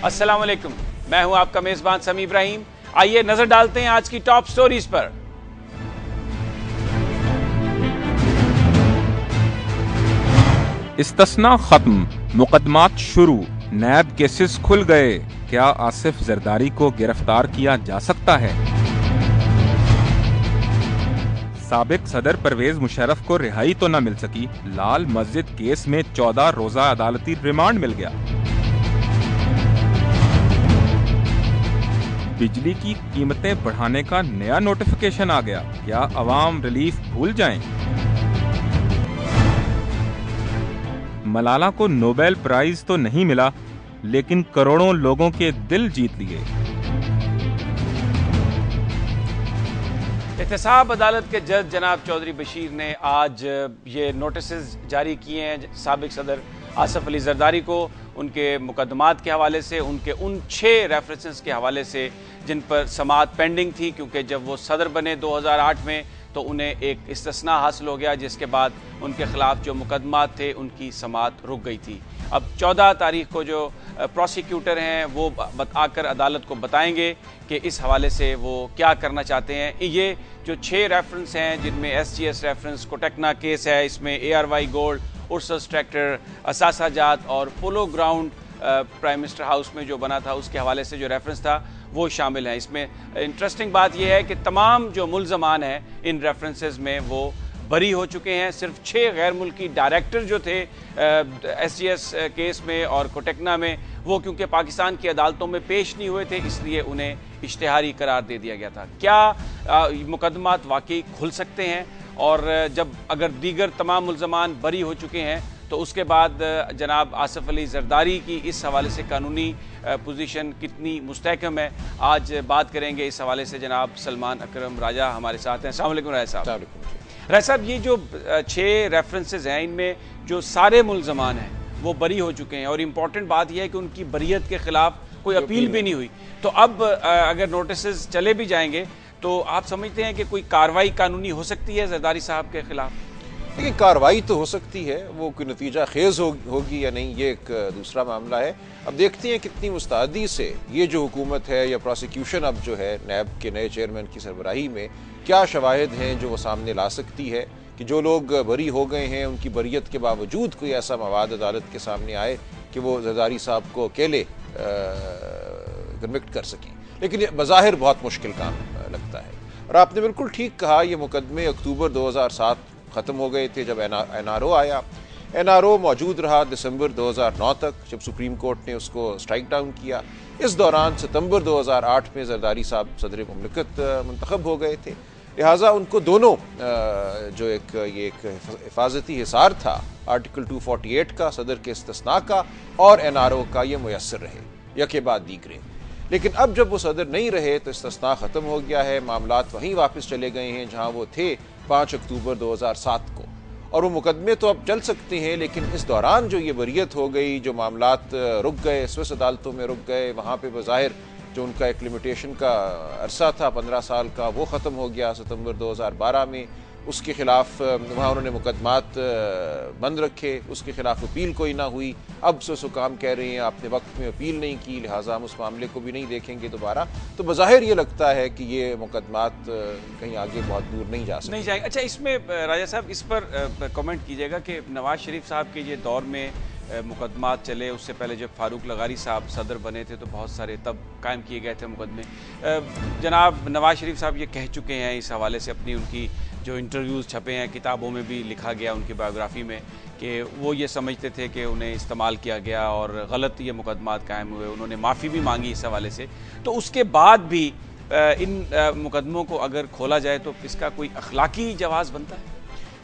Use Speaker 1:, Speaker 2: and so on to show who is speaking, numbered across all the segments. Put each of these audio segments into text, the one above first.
Speaker 1: अस्सलाम वालेकुम, मैं हूं आपका मेजबान समी इब्राहिम। आइए नजर डालते हैं आज की टॉप स्टोरीज पर।
Speaker 2: इस्तिस्ना खत्म, मुकदमात शुरू, नैब केसेस खुल गए। क्या आसिफ जरदारी को गिरफ्तार किया जा सकता है? साबिक सदर परवेज मुशर्रफ को रिहाई तो न मिल सकी, लाल मस्जिद केस में 14 रोजा अदालती रिमांड मिल गया। बिजली की कीमतें बढ़ाने का नया नोटिफिकेशन आ गया, क्या अवाम रिलीफ भूल जाएं? मलाला को नोबेल प्राइज तो नहीं मिला, लेकिन करोड़ों लोगों के दिल जीत लिए।
Speaker 1: एहतसाब अदालत के जज जनाब चौधरी बशीर ने आज ये नोटिस जारी किए हैं साबिक सदर आसिफ अली जरदारी को, उनके मुकदमात के हवाले से, उनके उन 6 रेफरेंसेस के हवाले से जिन पर समाअत पेंडिंग थी, क्योंकि जब वो सदर बने 2008 में तो उन्हें एक इस्तिस्ना हासिल हो गया, जिसके बाद उनके खिलाफ जो मुकदमात थे उनकी समाअत रुक गई थी। अब 14 तारीख को जो प्रोसिक्यूटर हैं वो आकर अदालत को बताएंगे कि इस हवाले से वो क्या करना चाहते हैं। ये जो 6 रेफरेंस हैं, जिनमें SGS रेफरेंस, कोटेक्ना केस है, इसमें ARY गोल्ड, उर्सस ट्रैक्टर, असासा जात और polo ground prime minister house में जो बना था उसके हवाले से जो रेफरेंस था वो शामिल है। इसमें इंटरेस्टिंग बात यह है कि तमाम जो मुल्ज़मान हैं इन रेफरेंसेस में वो बरी हो चुके हैं। सिर्फ 6 गैर मुल्की डायरेक्टर जो थे SGS केस में और कोटेक्ना में, वो क्योंकि पाकिस्तान की अदालतों में पेश नहीं हुए थे, इसलिए उन्हें इश्तिहारी करार दे दिया गया था। क्या मुकदमात वाकई खुल सकते हैं? और जब अगर दीगर तमाम मुल्ज़मान बरी हो चुके हैं तो उसके बाद जनाब आसिफ अली जरदारी की इस हवाले से कानूनी पोजीशन कितनी मुस्तहकम है, आज बात करेंगे इस हवाले से। जनाब सलमान अकरम राजा हमारे साथ हैं। अस्सलाम वालेकुम राजा साहब। राजा साहब, ये जो 6 रेफरेंसेस हैं इनमें जो सारे मुल्ज़मान हैं वो बरी हो चुके हैं, और इम्पॉर्टेंट बात यह है कि उनकी बरीयत के खिलाफ कोई अपील भी नहीं हुई। तो अब अगर नोटिस चले भी जाएंगे तो आप समझते हैं कि कोई कार्रवाई कानूनी हो सकती है जरदारी साहब के खिलाफ?
Speaker 3: देखिए, कार्रवाई तो हो सकती है, वो कोई नतीजा खेज होगी या नहीं ये एक दूसरा मामला है। अब देखते हैं कितनी मुस्तैदी से ये जो हुकूमत है या प्रोसिक्यूशन अब जो है नैब के नए चेयरमैन की सरबराही में क्या शवाहिद हैं जो वो सामने ला सकती है कि जो लोग बरी हो गए हैं उनकी बरीयत के बावजूद कोई ऐसा मवाद अदालत के सामने आए कि वो जरदारी साहब को अकेले कन्विक्ट कर सकें। लेकिन ये बज़ाहिर बहुत मुश्किल काम लगता है। और आपने बिल्कुल ठीक कहा, ये मुकदमे अक्टूबर 2007 ख़त्म हो गए थे जब NRO आया। NRO मौजूद रहा दिसंबर 2009 तक, जब सुप्रीम कोर्ट ने उसको स्ट्राइक डाउन किया। इस दौरान सितंबर 2008 में जरदारी साहब सदर मुमलिकत मुंतखब हो गए थे। लिहाजा उनको दोनों जो ये एक हिफाजती हिसार था आर्टिकल 248 का, सदर के इस्तिस्ना का और NRO का, ये मुयस्सर रहे यके बाद दीगरे। लेकिन अब जब वो सदर नहीं रहे तो इस्तिस्ना ख़त्म हो गया है, मामलात वहीं वापस चले गए हैं जहाँ वो थे 5 अक्टूबर 2007 को। और वो मुकदमे तो अब चल सकते हैं, लेकिन इस दौरान जो ये बरीयत हो गई, जो मामलात रुक गए, स्विस अदालतों में रुक गए, वहाँ पे बज़ाहिर जो उनका एक लिमिटेशन का अरसा था 15 साल का, वो ख़त्म हो गया सितंबर 2012 में। उसके खिलाफ वहाँ उन्होंने मुकदमात बंद रखे, उसके खिलाफ अपील कोई ना हुई। अब सो काम कह रहे हैं आपने वक्त में अपील नहीं की, लिहाजा हम उस मामले को भी नहीं देखेंगे दोबारा। तो बज़ाहिर ये लगता है कि ये मुकदमात कहीं आगे बहुत दूर नहीं जा सकते,
Speaker 1: नहीं जाएंगे। अच्छा, इसमें राजा साहब इस पर कमेंट कीजिएगा कि नवाज शरीफ साहब के ये दौर में मुकदमात चले, उससे पहले जब फारूक लगारी साहब सदर बने थे तो बहुत सारे तब कायम किए गए थे मुकदमे। जनाब नवाज शरीफ साहब ये कह चुके हैं इस हवाले से, अपनी उनकी जो इंटरव्यूज़ छपे हैं, किताबों में भी लिखा गया उनकी बायोग्राफी में, कि वो ये समझते थे कि उन्हें इस्तेमाल किया गया और गलत ये मुकदमात कायम हुए। उन्होंने माफ़ी भी मांगी इस हवाले से। तो उसके बाद भी इन मुकदमों को अगर खोला जाए तो इसका कोई अखलाकी जवाज़ बनता है?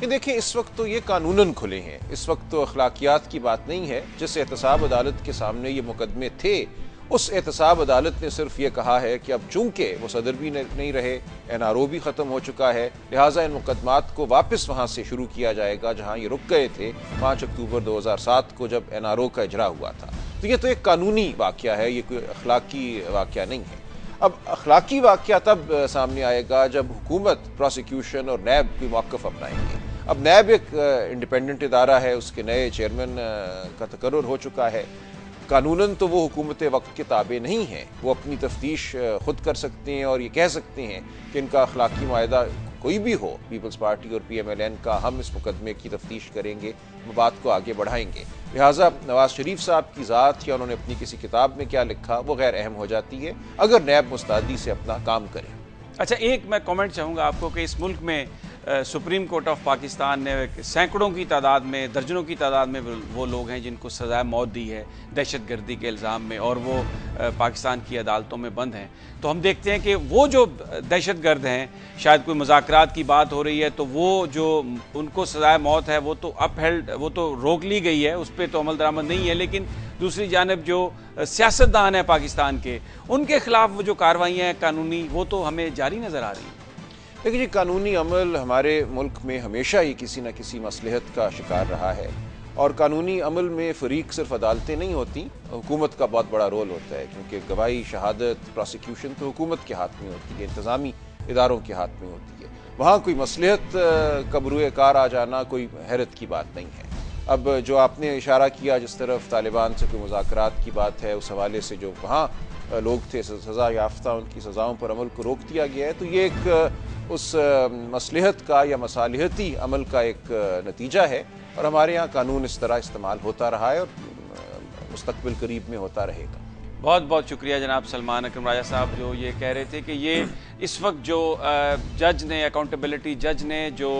Speaker 3: ये देखिए, इस वक्त तो ये कानूनन खुले हैं, इस वक्त तो अखलाकियात की बात नहीं है। जिस एहतसाब अदालत के सामने ये मुकदमे थे, उस एहतसाब अदालत ने सिर्फ ये कहा है कि अब चूंकि वो सदर भी नहीं रहे, NRO भी ख़त्म हो चुका है, लिहाजा इन मुकदमात को वापस वहाँ से शुरू किया जाएगा जहाँ ये रुक गए थे 5 अक्टूबर 2007 को जब NRO का इजरा हुआ था। तो ये तो एक कानूनी वाक़या है, ये कोई अखलाकी वाक़या नहीं है। अब अखलाकी वाक़या तब सामने आएगा जब हुकूमत, प्रोसिक्यूशन और नैब कोई मौक़िफ़ अपनाएंगे। अब नैब एक इंडिपेंडेंट इदारा है, उसके नए चेयरमैन का तकर्रुर हो चुका है। कानूनन तो वो हुकूमत वक्त के ताबे नहीं हैं, वो अपनी तफ्तीश खुद कर सकते हैं और ये कह सकते हैं कि इनका अखलाकी मुआहदा कोई भी हो, पीपल्स पार्टी और PMLN का, हम इस मुकदमे की तफ्तीश करेंगे, बात को आगे बढ़ाएंगे। लिहाजा नवाज शरीफ साहब की ज़ात या उन्होंने अपनी किसी किताब में क्या लिखा वो गैर अहम हो जाती है अगर नैब मुस्तैदी से अपना काम करें।
Speaker 1: अच्छा, एक मैं कमेंट चाहूँगा आपको कि इस मुल्क में सुप्रीम कोर्ट ऑफ पाकिस्तान ने सैकड़ों की तादाद में, दर्जनों की तादाद में वो लोग हैं जिनको सज़ाए मौत दी है दहशतगर्दी के इल्ज़ाम में, और वो पाकिस्तान की अदालतों में बंद हैं। तो हम देखते हैं कि वो जो दहशतगर्द हैं, शायद कोई मुज़ाकरात की बात हो रही है तो वो जो उनको सज़ाए मौत है वो तो अपहेल्ड, वो तो रोक ली गई है, उस पर तो अमल दरामद नहीं है। लेकिन दूसरी जानब जो सियासतदान है पाकिस्तान के, उनके खिलाफ वो जो कार्रवाइयाँ हैं कानूनी, वो तो हमें जारी नज़र आ रही हैं।
Speaker 3: देखिए जी, कानूनी अमल हमारे मुल्क में हमेशा ही किसी न किसी मसलहत का शिकार रहा है, और कानूनी अमल में फ़रीक सिर्फ अदालतें नहीं होती, हुकूमत का बहुत बड़ा रोल होता है, क्योंकि गवाही, शहादत, प्रोसिक्यूशन तो हुकूमत के हाथ में होती है, इंतज़ामी इदारों के हाथ में होती है। वहाँ कोई मसलहत का बरूए कार आ जाना कोई हैरत की बात नहीं है। अब जो आपने इशारा किया जिस तरफ तालिबान से कोई मुज़ाकरात की बात है, उस हवाले से जो वहाँ लोग थे सज़ा याफ्ता, उनकी सज़ाओं पर अमल को रोक दिया गया है, तो ये एक उस मसलहत का या मसालिहती अमल का एक नतीजा है, और हमारे यहाँ कानून इस तरह इस्तेमाल होता रहा है और मुस्तकबिल करीब में होता रहेगा।
Speaker 1: बहुत बहुत शुक्रिया जनाब सलमान अकरम राजा साहब, जो ये कह रहे थे कि ये इस वक्त जो जज ने, अकाउंटेबिलिटी जज ने जो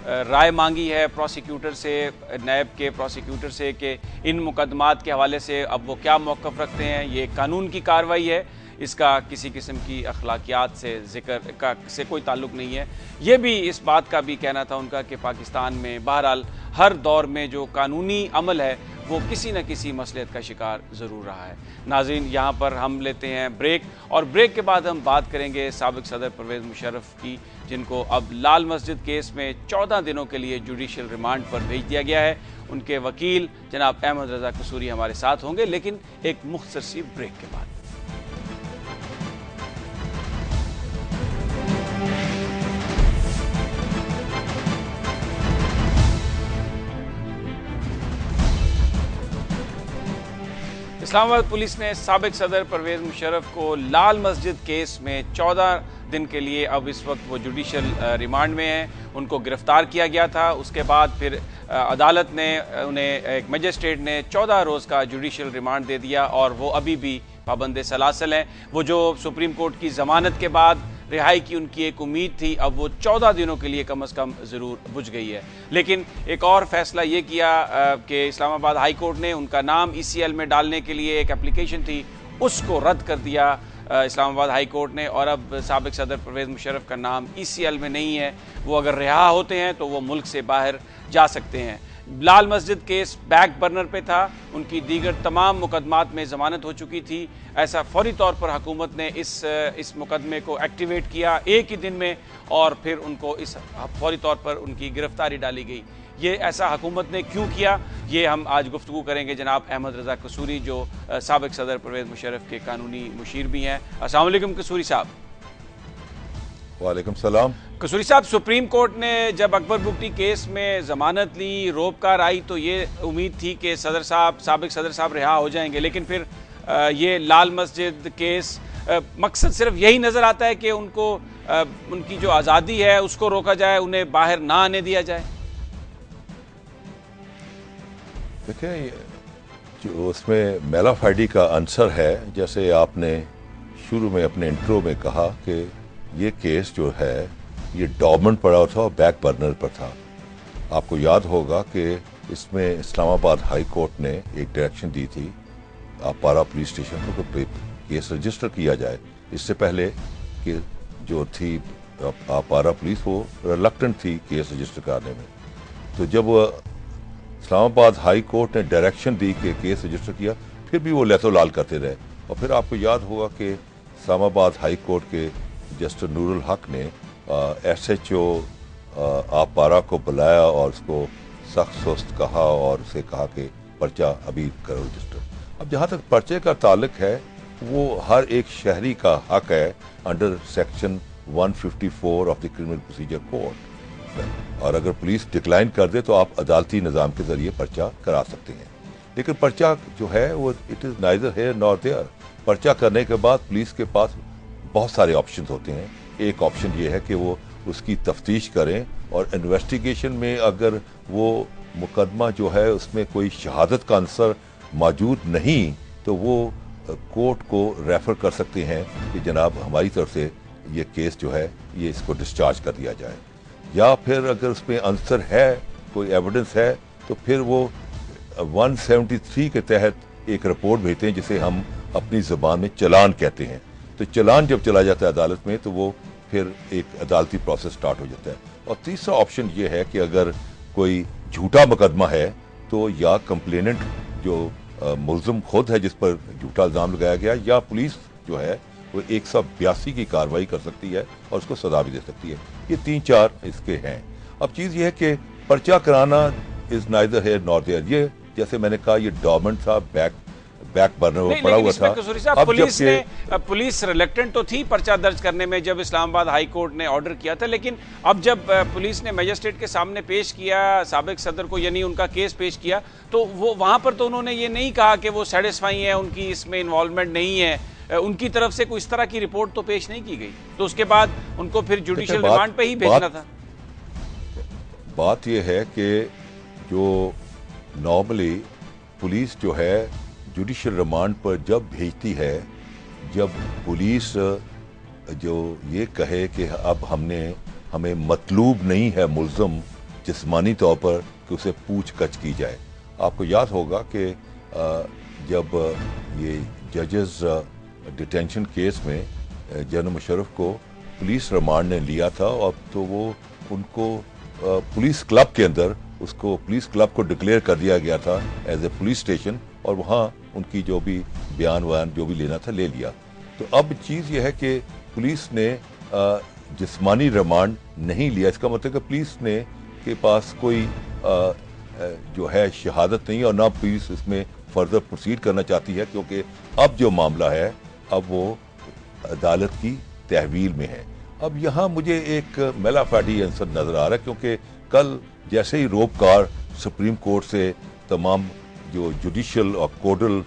Speaker 1: राय मांगी है प्रोसिक्यूटर से, नैब के प्रोसिक्यूटर से, कि इन मुकदमात के हवाले से अब वो क्या मौक़िफ़ रखते हैं, ये कानून की कार्रवाई है, इसका किसी किस्म की अखलाकियात से जिक्र का से कोई ताल्लुक़ नहीं है। ये भी इस बात का भी कहना था उनका कि पाकिस्तान में बहरहाल हर दौर में जो कानूनी अमल है वो किसी न किसी मसलियत का शिकार ज़रूर रहा है। नाज़रीन, यहाँ पर हम लेते हैं ब्रेक, और ब्रेक के बाद हम बात करेंगे साबिक़ सदर परवेज़ मुशर्रफ की, जिनको अब लाल मस्जिद केस में 14 दिनों के लिए जुडिशल रिमांड पर भेज दिया गया है। उनके वकील जनाब अहमद रज़ा कसूरी हमारे साथ होंगे, लेकिन एक मुख्तसर सी ब्रेक के बाद। इस्लामाबाद पुलिस ने साबिक़ सदर परवेज़ मुशर्रफ को लाल मस्जिद केस में 14 दिन के लिए, अब इस वक्त वो जुडिशल रिमांड में हैं, उनको गिरफ्तार किया गया था। उसके बाद फिर अदालत ने उन्हें, एक मजिस्ट्रेट ने 14 रोज़ का जुडिशल रिमांड दे दिया, और वो अभी भी पाबंद सलासल हैं। वो जो सुप्रीम कोर्ट की ज़मानत के बाद रिहाई की उनकी एक उम्मीद थी, अब वो 14 दिनों के लिए कम अज़ कम ज़रूर बुझ गई है। लेकिन एक और फैसला ये किया कि इस्लामाबाद हाई कोर्ट ने उनका नाम ECL में डालने के लिए एक एप्लीकेशन थी, उसको रद्द कर दिया इस्लामाबाद हाई कोर्ट ने, और अब साबिक़ सदर परवेज़ मुशर्रफ का नाम ECL में नहीं है। वो अगर रिहा होते हैं तो वो मुल्क से बाहर जा सकते हैं। लाल मस्जिद केस बैक बर्नर पे था, उनकी दीगर तमाम मुकदमात में ज़मानत हो चुकी थी। ऐसा फौरी तौर पर हुकूमत ने इस मुकदमे को एक्टिवेट किया एक ही दिन में, और फिर उनको इस फौरी तौर पर उनकी गिरफ्तारी डाली गई। ये ऐसा हुकूमत ने क्यों किया, ये हम आज गुफ्तगू करेंगे जनाब अहमद रज़ा कसूरी, जो साबिक़ सदर परवेज़ मुशर्रफ के कानूनी मुशीर भी हैं। अस्सलाम वालेकुम कसूरी साहब।
Speaker 4: वालेकुम सलाम।
Speaker 1: कसूरी साहब, सुप्रीम कोर्ट ने जब अकबर बुगटी केस में ज़मानत ली, रोबकार आई, तो ये उम्मीद थी कि साबिक़ सदर साहब रिहा हो जाएंगे, लेकिन फिर ये लाल मस्जिद केस, मकसद सिर्फ यही नज़र आता है कि उनको उनकी जो आज़ादी है उसको रोका जाए, उन्हें बाहर ना आने दिया जाए।
Speaker 4: देखिए, जो उसमें मेलाफाइडी का आंसर है, जैसे आपने शुरू में अपने इंट्रो में कहा कि ये केस जो है ये डॉर्मेंट पड़ा था और बैक बर्नर पर था। आपको याद होगा कि इसमें इस्लामाबाद हाई कोर्ट ने एक डायरेक्शन दी थी आपारा पुलिस स्टेशन को कि केस रजिस्टर किया जाए। इससे पहले कि जो थी आपारा पुलिस वो रिलक्टेंट थी केस रजिस्टर करने में। तो जब इस्लामाबाद हाई कोर्ट ने डायरेक्शन दी कि केस रजिस्टर किया, फिर भी वो लहतो लाल करते रहे। और फिर आपको याद होगा कि इस्लामाबाद हाई कोर्ट के जस्टिस नूरुल हक ने SHO आपारा को बुलाया और उसको सख्त सुस्त कहा और उसे कहा कि पर्चा अभी करो रजिस्टर। अब जहाँ तक पर्चे का ताल्लुक है, वो हर एक शहरी का हक है under section 154 of the criminal procedure code, और अगर पुलिस डिक्लाइन कर दे तो आप अदालती निज़ाम के जरिए पर्चा करा सकते हैं। लेकिन पर्चा जो है वो it is neither here nor there. पर्चा करने के बाद पुलिस के पास बहुत सारे ऑप्शन होते हैं। एक ऑप्शन ये है कि वो उसकी तफ्तीश करें और इन्वेस्टिगेशन में अगर वो मुकदमा जो है उसमें कोई शहादत का आंसर मौजूद नहीं तो वो कोर्ट को रेफर कर सकते हैं कि जनाब हमारी तरफ से ये केस जो है ये इसको डिस्चार्ज कर दिया जाए, या फिर अगर उसमें आंसर है, कोई एविडेंस है, तो फिर वो 173 के तहत एक रिपोर्ट भेजते हैं जिसे हम अपनी ज़बान में चालान कहते हैं। तो चालान जब चला जाता है अदालत में तो वो फिर एक अदालती प्रोसेस स्टार्ट हो जाता है। और तीसरा ऑप्शन ये है कि अगर कोई झूठा मुकदमा है तो या कंप्लेनेंट जो मुल्ज़िम खुद है जिस पर झूठा इल्ज़ाम लगाया गया, या पुलिस जो है वो 182 की कार्रवाई कर सकती है और उसको सजा भी दे सकती है। ये 3-4 इसके हैं। अब चीज़ ये है कि पर्चा कराना is neither here nor there. ये जैसे मैंने कहा ये डॉर्मेंट था, बैक बर्नर में पड़ा हुआ था।
Speaker 1: कसूरी साहब, पुलिस रिलेक्टेंट तो थी पर्चा दर्ज करने में जब इस्लामाबाद हाई कोर्ट ने ऑर्डर किया था, लेकिन अब जब पुलिस ने मजिस्ट्रेट के सामने पेश किया साबिक सदर को, यानी उनका केस पेश किया, तो वो वहां पर तो उन्होंने ये नहीं कहा कि वो सेटिस्फाई है, उनकी इसमें इन्वॉल्वमेंट नहीं है, उनकी तरफ से कोई इस तरह की रिपोर्ट तो पेश नहीं की गई। तो उसके बाद उनको फिर जुडिशियल रिमांड पे ही भेजना था।
Speaker 4: बात यह है कि जो नॉर्मली पुलिस जो है जुडिशियल रिमांड पर जब भेजती है, जब पुलिस जो ये कहे कि अब हमें मतलूब नहीं है मुल्ज़िम जिस्मानी तौर पर कि उसे पूछ गछ की जाए। आपको याद होगा कि जब ये जजेस डिटेंशन केस में जनरल मुशर्रफ को पुलिस रिमांड ने लिया था, और तो वो उनको पुलिस क्लब के अंदर उसको पुलिस क्लब को डिक्लेयर कर दिया गया था एज ए पुलिस स्टेशन, और वहाँ उनकी जो भी बयान जो भी लेना था ले लिया। तो अब चीज़ ये है कि पुलिस ने जिस्मानी रिमांड नहीं लिया। इसका मतलब कि पुलिस ने के पास कोई जो है शहादत नहीं, और ना पुलिस इसमें फर्दर प्रोसीड करना चाहती है, क्योंकि अब जो मामला है अब वो अदालत की तहवील में है। अब यहाँ मुझे एक मेलाफाडी आंसर नज़र आ रहा है, क्योंकि कल जैसे ही रोपकार सुप्रीम कोर्ट से तमाम जो जुडिशियल और कोडल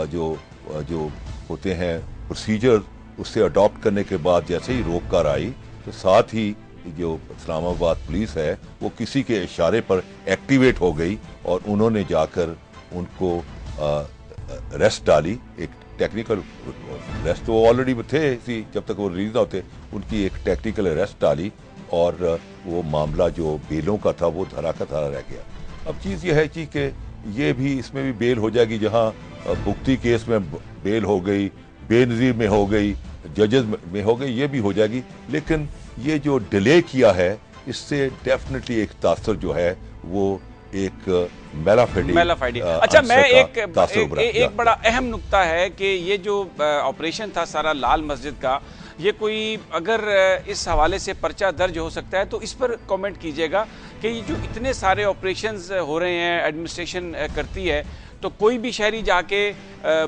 Speaker 4: जो होते हैं प्रोसीजर उससे अडॉप्ट करने के बाद जैसे ही रोपकार आई, तो साथ ही जो इस्लामाबाद पुलिस है वो किसी के इशारे पर एक्टिवेट हो गई और उन्होंने जाकर उनको अरेस्ट डाली। एक टेक्निकल अरेस्ट तो ऑलरेडी थे जब तक वो रिलीज ना होते, उनकी एक टेक्निकल अरेस्ट डाली और वो मामला जो बेलों का था वो धरा का धरा रह गया। अब चीज़ ये है कि ये भी इसमें भी बेल हो जाएगी, जहाँ भुगती केस में बेल हो गई, बेनज़ीर में हो गई, जजेस में हो गई, ये भी हो जाएगी। लेकिन ये जो डिले किया है इससे डेफिनेटली एक तासर जो है वो एक मेलाफाइडी।
Speaker 1: अच्छा, मैं एक बड़ा अहम नुक्ता है कि ये जो ऑपरेशन था सारा लाल मस्जिद का, ये कोई अगर इस हवाले से पर्चा दर्ज हो सकता है तो इस पर कमेंट कीजिएगा कि ये जो इतने सारे ऑपरेशंस हो रहे हैं एडमिनिस्ट्रेशन करती है, तो कोई भी शहरी जाके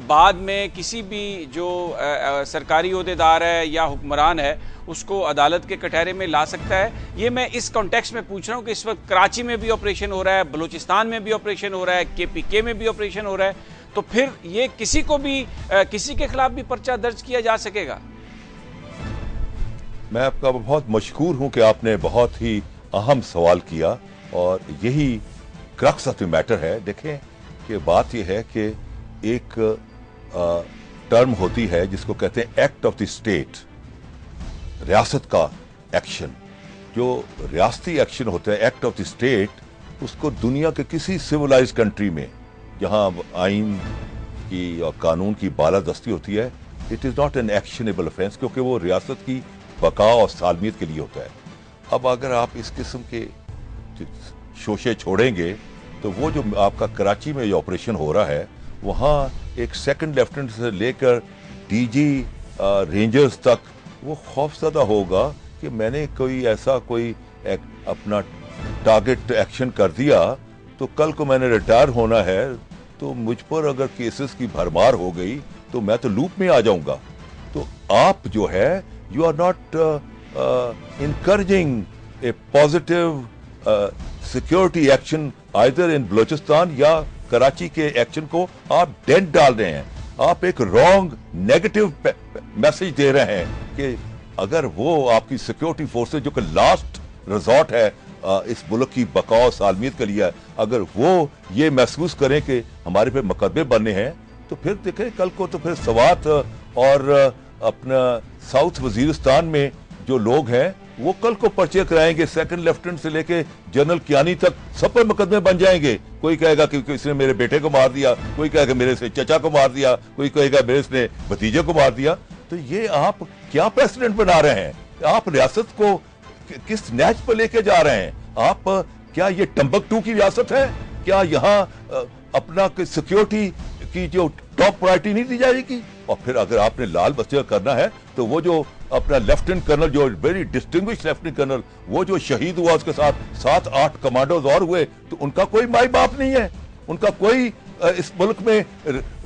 Speaker 1: बाद में किसी भी जो सरकारी ओहदेदार है या हुक्मरान है उसको अदालत के कटहरे में ला सकता है। ये मैं इस कॉन्टेक्स्ट में पूछ रहा हूँ कि इस वक्त कराची में भी ऑपरेशन हो रहा है, बलूचिस्तान में भी ऑपरेशन हो रहा है, KPK में भी ऑपरेशन हो रहा है, तो फिर ये किसी को भी किसी के खिलाफ भी पर्चा दर्ज किया जा सकेगा?
Speaker 4: मैं आपका बहुत मशकूर हूँ कि आपने बहुत ही अहम सवाल किया और यही क्रक्स ऑफ द मैटर है। देखें कि बात यह है कि एक टर्म होती है जिसको कहते हैं एक्ट ऑफ द स्टेट, रियासत का एक्शन। जो रियासती एक्शन होता है एक्ट ऑफ द स्टेट, उसको दुनिया के किसी सिविलाइज कंट्री में जहां आइन की और कानून की बालादस्ती होती है, it is not an actionable offence, क्योंकि वो रियासत की बका और सालमियत के लिए होता है। अब अगर आप इस किस्म के शोशे छोड़ेंगे तो वो जो आपका कराची में जो ऑपरेशन हो रहा है वहाँ एक सेकंड लेफ्टिनेंट से लेकर DG रेंजर्स तक वो खौफजदा होगा कि मैंने कोई अपना टारगेट एक्शन कर दिया तो कल को मैंने रिटायर होना है, तो मुझ पर अगर केसेस की भरमार हो गई तो मैं तो लूप में आ जाऊंगा। तो आप जो है you are not encouraging a positive security action either in Balochistan या कराची के एक्शन को आप डेंट डाल रहे हैं, आप एक रॉन्ग नेगेटिव मैसेज दे रहे हैं कि अगर वो आपकी सिक्योरिटी फोर्सेज जो कि लास्ट रिजॉर्ट है इस मुल्क की बका और सालमियत के लिए, अगर वो ये महसूस करें कि हमारे पे मुकदमे बनने हैं, तो फिर देखें कल को तो फिर सवात और अपना साउथ वजीरिस्तान में जो लोग हैं वो कल को पर्चे कराएंगे, सेकंड लेफ्टिनेंट से लेके जनरल कियानी तक सब पर मुकदमे बन जाएंगे। कोई कहेगा कि इसने मेरे बेटे को मार दिया, कोई कहेगा मेरे से चचा को मार दिया, कोई कहेगा मेरे से भतीजे को मार दिया। तो ये आप क्या प्रेसिडेंट बना रहे हैं? आप रियासत को किस नैच पर लेके जा रहे हैं? आप क्या ये टम्बकटू की रियासत है? क्या यहाँ अपना सिक्योरिटी की जो टॉप प्रायोरिटी नहीं दी जाएगी? और फिर अगर आपने लाल मस्जिद करना है तो वो जो अपना लेफ्टिनेंट कर्नल, जो वेरी डिस्टिंग्विश्ड लेफ्टिनेंट कर्नल, वो जो शहीद हुआ, उसके साथ 7-8 कमांडोज और हुए, तो उनका कोई माई बाप नहीं है, उनका कोई इस मुल्क में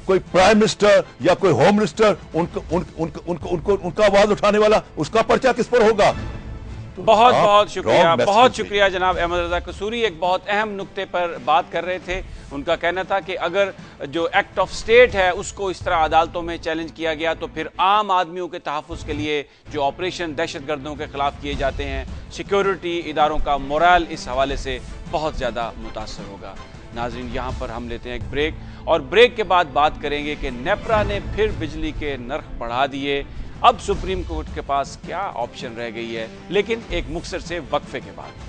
Speaker 4: कोई प्राइम मिनिस्टर या कोई होम मिनिस्टर उनका आवाज उठाने वाला, उसका पर्चा किस पर होगा?
Speaker 1: बहुत बहुत शुक्रिया, बहुत शुक्रिया जनाब अहमद रजा कसूरी। एक बहुत अहम नुक्ते पर बात कर रहे थे। उनका कहना था कि अगर जो एक्ट ऑफ स्टेट है उसको इस तरह अदालतों में चैलेंज किया गया तो फिर आम आदमियों के तहफ़्फ़ुज़ के लिए जो ऑपरेशन दहशतगर्दों के खिलाफ किए जाते हैं, सिक्योरिटी इदारों का मोरल इस हवाले से बहुत ज़्यादा मुतासर होगा। नाज़रीन, यहाँ पर हम लेते हैं एक ब्रेक, और ब्रेक के बाद बात करेंगे कि नेपरा ने फिर बिजली के नर्ख बढ़ा दिए। अब सुप्रीम कोर्ट के पास क्या ऑप्शन रह गई है, लेकिन एक मुख्तसर से वक्फे के बाद।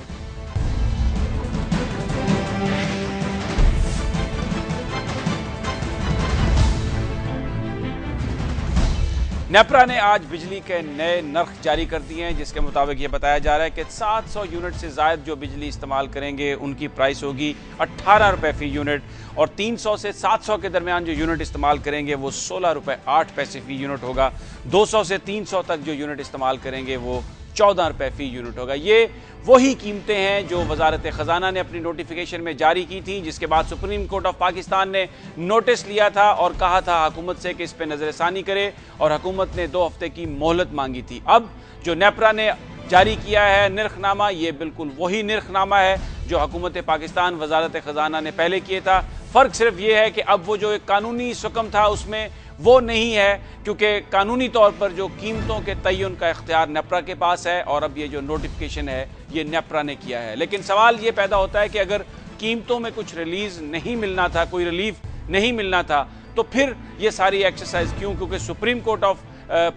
Speaker 1: नेपरा ने आज बिजली के नए नर्ख जारी कर दिए हैं, जिसके मुताबिक ये बताया जा रहा है कि 700 यूनिट से ज़ायद जो बिजली इस्तेमाल करेंगे उनकी प्राइस होगी 18 रुपये फी यूनिट, और 300 से 700 के दरमियान जो यूनिट इस्तेमाल करेंगे वो 16 रुपये 8 पैसे फी यूनिट होगा। 200 से 300 तक जो यूनिट इस्तेमाल करेंगे वो 14 रुपये फी यूनिट होगा। ये वही कीमतें हैं जो वजारत ख़जाना ने अपनी नोटिफिकेशन में जारी की थी, जिसके बाद सुप्रीम कोर्ट ऑफ पाकिस्तान ने नोटिस लिया था और कहा था हुकूमत से कि इस पर नज़रसानी करे, और हुकूमत ने 2 हफ्ते की मोहलत मांगी थी। अब जो नेपरा ने जारी किया है निर्खनामा, ये बिल्कुल वही निर्खनामा है जो हुकूमत पाकिस्तान वजारत ख़जाना ने पहले किया था। फ़र्क सिर्फ ये है कि अब वो जो एक कानूनी हुक्म था उसमें वो नहीं है, क्योंकि कानूनी तौर पर जो कीमतों के तयन का इख्तियार नेपरा के पास है, और अब ये जो नोटिफिकेशन है ये नेपरा ने किया है। लेकिन सवाल ये पैदा होता है कि अगर कीमतों में कुछ रिलीज नहीं मिलना था, कोई रिलीफ नहीं मिलना था, तो फिर ये सारी एक्सरसाइज क्यों? क्योंकि सुप्रीम कोर्ट ऑफ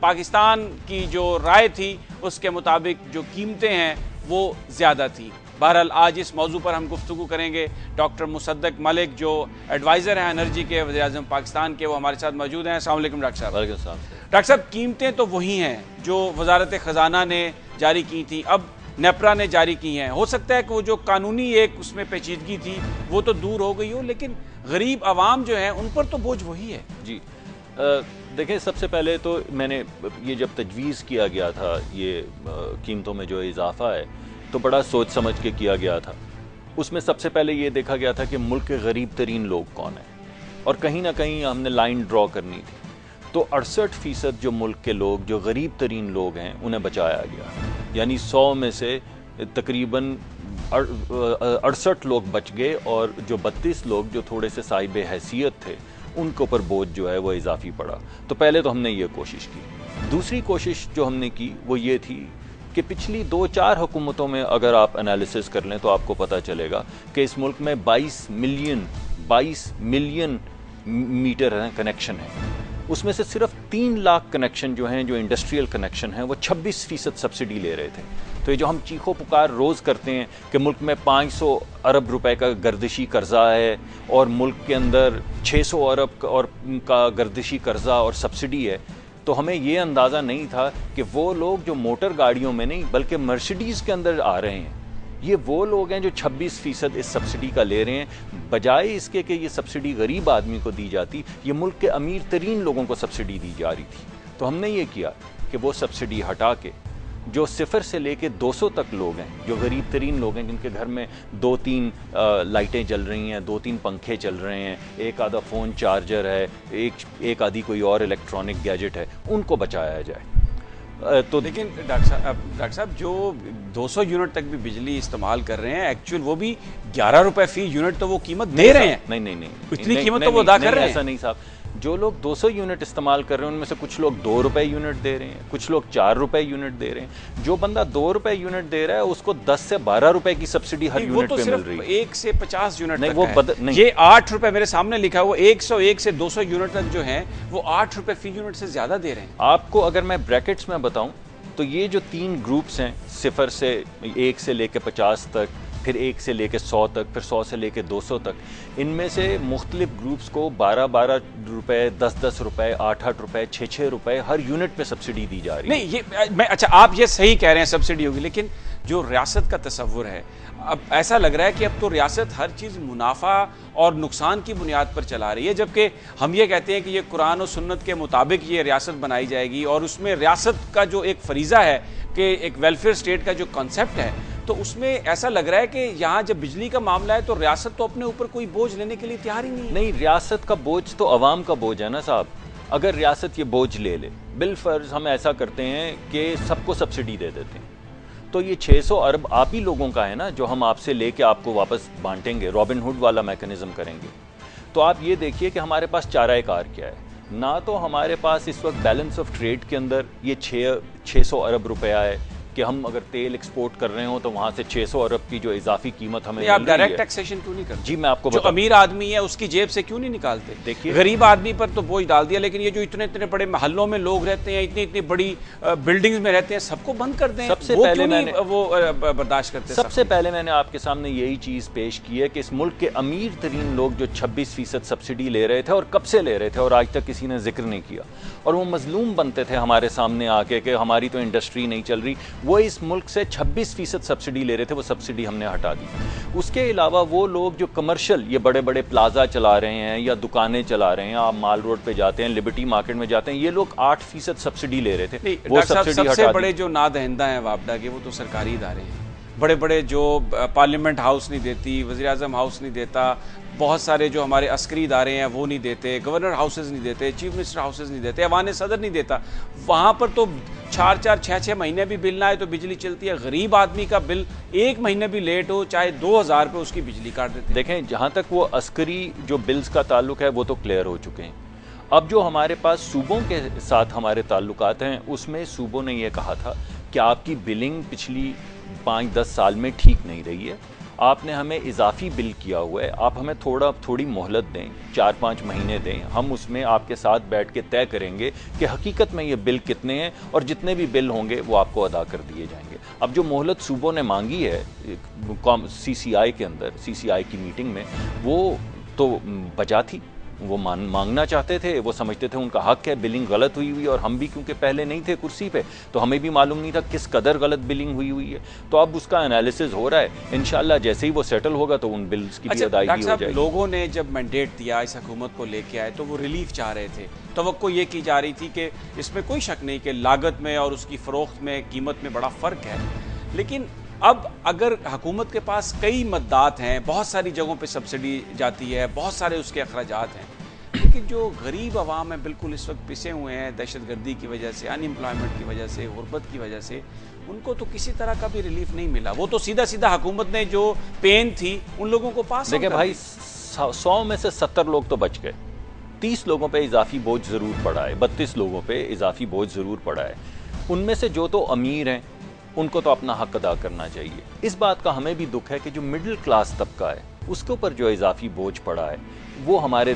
Speaker 1: पाकिस्तान की जो राय थी उसके मुताबिक जो कीमतें हैं वो ज़्यादा थी। बहरहाल आज इस मौजू पर हम गुफ्तगू करेंगे। डॉक्टर मुसद्दक मलिक जो एडवाइज़र हैं एनर्जी के वज़ीर-ए-आज़म पाकिस्तान के, वो हमारे साथ मौजूद हैं। अस्सलाम वालेकुम डॉक्टर साहब। डॉक्टर साहब, कीमतें तो वही हैं जो वजारत ख़जाना ने जारी की थी, अब नेपरा ने जारी की हैं। हो सकता है कि वो जो कानूनी एक उसमें पेचीदगी थी वो तो दूर हो गई हो, लेकिन गरीब आवाम जो है उन पर तो बोझ वही है।
Speaker 5: जी देखिए, सबसे पहले तो मैंने ये जब तजवीज़ किया गया था ये कीमतों में जो इजाफा है, तो बड़ा सोच समझ के किया गया था। उसमें सबसे पहले ये देखा गया था कि मुल्क के गरीब तरीन लोग कौन हैं, और कहीं ना कहीं हमने लाइन ड्रॉ करनी थी। तो 68% जो मुल्क के लोग जो गरीब तरीन लोग हैं उन्हें बचाया गया, यानी 100 में से तकरीबन 68 लोग बच गए, और जो 32 लोग जो थोड़े से साहिब हैसियत थे उनके ऊपर बोझ जो है वो इजाफी पड़ा। तो पहले तो हमने ये कोशिश की। दूसरी कोशिश जो हमने की वो ये थी कि पिछली 2-4 हुकूमतों में अगर आप एनालिसिस कर लें तो आपको पता चलेगा कि इस मुल्क में 22 मिलियन मीटर कनेक्शन है। उसमें से सिर्फ 3 लाख कनेक्शन जो हैं, जो इंडस्ट्रियल कनेक्शन हैं, वो 26% सब्सिडी ले रहे थे। तो ये जो हम चीखो पुकार रोज़ करते हैं कि मुल्क में 500 अरब रुपए का गर्दिशी कर्जा है और मुल्क के अंदर 600 अरब और का गर्दिशी कर्जा और सब्सिडी है, तो हमें ये अंदाज़ा नहीं था कि वो लोग जो मोटर गाड़ियों में नहीं बल्कि मर्सिडीज़ के अंदर आ रहे हैं, ये वो लोग हैं जो 26% इस सब्सिडी का ले रहे हैं। बजाय इसके कि ये सब्सिडी गरीब आदमी को दी जाती, ये मुल्क के अमीर तरीन लोगों को सब्सिडी दी जा रही थी। तो हमने ये किया कि वो सब्सिडी हटा के जो 0 से लेके 200 तक लोग हैं, जो गरीब तरीन लोग हैं, जिनके घर में 2-3 लाइटें जल रही हैं, 2-3 पंखे चल रहे हैं, एक आधा फ़ोन चार्जर है, एक आधी कोई और इलेक्ट्रॉनिक गैजेट है, उनको बचाया जाए। तो
Speaker 1: लेकिन डॉक्टर साहब जो 200 यूनिट तक भी बिजली इस्तेमाल कर रहे हैं, एक्चुअल वो भी 11 रुपए फी यूनिट तो वो कीमत दे रहे हैं।
Speaker 5: नहीं,
Speaker 1: इतनी कीमत तो वो अदा कर रहे हैं।
Speaker 5: ऐसा नहीं साहब, जो लोग 200 यूनिट इस्तेमाल कर रहे हैं उनमें से कुछ लोग 2 रुपए यूनिट दे रहे हैं, कुछ लोग 4 रुपए यूनिट दे रहे हैं। जो बंदा 2 रुपए यूनिट दे रहा है उसको 10 से 12 रुपए की सब्सिडी हर यूनिट पे मिल रही है।
Speaker 1: 1 से 50 यूनिट
Speaker 5: नहीं,
Speaker 1: तक
Speaker 5: वो
Speaker 1: है।
Speaker 5: नहीं।
Speaker 1: ये 8 रुपए मेरे सामने लिखा हुआ, 101 से 200 यूनिट तक जो है वो 8 रुपए फी यूनिट से ज्यादा दे रहे हैं।
Speaker 5: आपको अगर मैं ब्रैकेट्स में बताऊं तो ये जो 3 ग्रुप्स हैं, 0 से 1 से लेके 50 तक, फिर 1 से लेके 100 तक, फिर 100 से लेके 200 तक, इनमें से मुख्तलिफ ग्रुप्स को 12-12 रुपए, 10-10 रुपए, 8-8 रुपए, 6-6 रुपए हर यूनिट पे सब्सिडी दी जा रही है।
Speaker 1: नहीं, ये मैं अच्छा, आप ये सही कह रहे हैं सब्सिडी होगी, लेकिन जो रियासत का तस्वुर है, अब ऐसा लग रहा है कि अब तो रियासत हर चीज़ मुनाफा और नुकसान की बुनियाद पर चला रही है, जबकि हम ये कहते हैं कि ये कुरान और सुन्नत के मुताबिक ये रियासत बनाई जाएगी और उसमें रियासत का जो एक फरीज़ा है कि एक वेलफेयर स्टेट का जो कॉन्सेप्ट है, तो उसमें ऐसा लग रहा है कि यहाँ जब बिजली का मामला है तो रियासत तो अपने ऊपर कोई बोझ लेने के लिए तैयार ही नहीं है।
Speaker 5: नहीं, रियासत का बोझ तो अवाम का बोझ है ना साहब। अगर रियासत ये बोझ ले बिलफर्ज हम ऐसा करते हैं कि सबको सब्सिडी दे देते हैं, तो ये 600 अरब आप ही लोगों का है ना, जो हम आपसे लेके आपको वापस बांटेंगे, रॉबिन हुड वाला मैकेनिज्म करेंगे। तो आप ये देखिए कि हमारे पास चाराए कार क्या है ना, तो हमारे पास इस वक्त बैलेंस ऑफ ट्रेड के अंदर ये 600 अरब रुपया है कि हम अगर तेल एक्सपोर्ट कर रहे हो तो वहां से 600 अरब की जो इजाफी कीमत हमें
Speaker 1: आप डायरेक्ट टैक्सेशन क्यों नहीं करते?
Speaker 5: जी मैं आपको
Speaker 1: जो अमीर आदमी है उसकी जेब से क्यों नहीं निकालते?
Speaker 5: देखिए,
Speaker 1: गरीब आदमी पर तो बोझ डाल दिया, लेकिन ये जो इतने इतने बड़े महलों में लोग रहते हैं, इतनी इतनी बड़ी बिल्डिंग्स में रहते हैं, सबको बंद कर दें।
Speaker 5: सबसे
Speaker 1: वो
Speaker 5: पहले
Speaker 1: क्यों नहीं वो बर्दाश्त करते?
Speaker 5: सबसे पहले मैंने आपके सामने यही चीज पेश की है कि इस मुल्क के अमीर तरीन लोग जो 26% सब्सिडी ले रहे थे और कब से ले रहे थे और आज तक किसी ने जिक्र नहीं किया, और वो मजलूम बनते थे हमारे सामने आके कि हमारी तो इंडस्ट्री नहीं चल रही, वो इस मुल्क से 26% सब्सिडी ले रहे थे, वो सब्सिडी हमने हटा दी। उसके अलावा वो लोग जो कमर्शियल ये बड़े बड़े प्लाजा चला रहे हैं या दुकानें चला रहे हैं, आप माल रोड पे जाते हैं, लिबर्टी मार्केट में जाते हैं, ये लोग 8% सब्सिडी ले रहे थे, वो सब्सिडी हटा
Speaker 1: सबसे बड़े जो नादहिंदा हैं वापडा के, वो तो सरकारी इदारे हैं। बड़े बड़े जो पार्लियामेंट हाउस नहीं देती, वज़ीर आज़म हाउस नहीं देता, बहुत सारे जो हमारे अस्करी इदारे हैं वो नहीं देते, गवर्नर हाउसेज नहीं देते, चीफ मिनिस्टर हाउसेज नहीं देते, ऐवान सदर नहीं देता, वहाँ पर तो 4-4, 6-6 महीने भी बिल ना आए तो बिजली चलती है। गरीब आदमी का बिल 1 महीने भी लेट हो, चाहे 2000 पे उसकी बिजली काट देते हैं।
Speaker 5: देखें, जहाँ तक वो अस्करी जो बिल्स का ताल्लुक है वो तो क्लियर हो चुके हैं। अब जो हमारे पास सूबों के साथ हमारे ताल्लुकात हैं, उसमें सूबों ने यह कहा था कि आपकी बिलिंग पिछली 5-10 साल में ठीक नहीं रही है, आपने हमें इजाफी बिल किया हुआ है, आप हमें थोड़ी मोहलत दें, 4-5 महीने दें, हम उसमें आपके साथ बैठ के तय करेंगे कि हकीकत में ये बिल कितने हैं और जितने भी बिल होंगे वो आपको अदा कर दिए जाएंगे। अब जो मोहलत सूबों ने मांगी है CCI के अंदर, CCI की मीटिंग में, वो तो बचा थी, वो मांगना चाहते थे, वो समझते थे उनका हक है, बिलिंग गलत हुई और हम भी क्योंकि पहले नहीं थे कुर्सी पे तो हमें भी मालूम नहीं था किस कदर गलत बिलिंग हुई है। तो अब उसका एनालिसिस हो रहा है, इंशाल्लाह जैसे ही वो सेटल होगा तो उन बिल्स की भी अदायगी हो जाएगी।
Speaker 1: लोगों ने जब मैंडेट दिया इस हुकूमत को लेके आए तो वो रिलीफ चाह रहे थे, तवक्को ये की जा रही थी कि इसमें कोई शक नहीं कि लागत में और उसकी फरोख्त में, कीमत में बड़ा फ़र्क है, लेकिन अब अगर हुकूमत के पास कई मद्दात हैं, बहुत सारी जगहों पे सब्सिडी जाती है, बहुत सारे उसके अखराजात हैं, लेकिन जो गरीब आवाम है बिल्कुल इस वक्त पिसे हुए हैं दहशतगर्दी की वजह से, अनएम्प्लॉयमेंट की वजह से, गुर्बत की वजह से, उनको तो किसी तरह का भी रिलीफ नहीं मिला। वो तो सीधा सीधा हुकूमत ने जो पेन थी उन लोगों को पास।
Speaker 5: देखिए भाई, 100 में से 70 लोग तो बच गए, 30 लोगों पे इजाफी बोझ ज़रूर पड़ा है, 32 लोगों पे इजाफी बोझ ज़रूर पड़ा है। उनमें से जो तो अमीर हैं उनको तो अपना हक अदा करना चाहिए। इस बात का हमें भी दुख है कि जो मिडिल क्लास तबका है उसके ऊपर जो इजाफी बोझ पड़ा है वो हमारे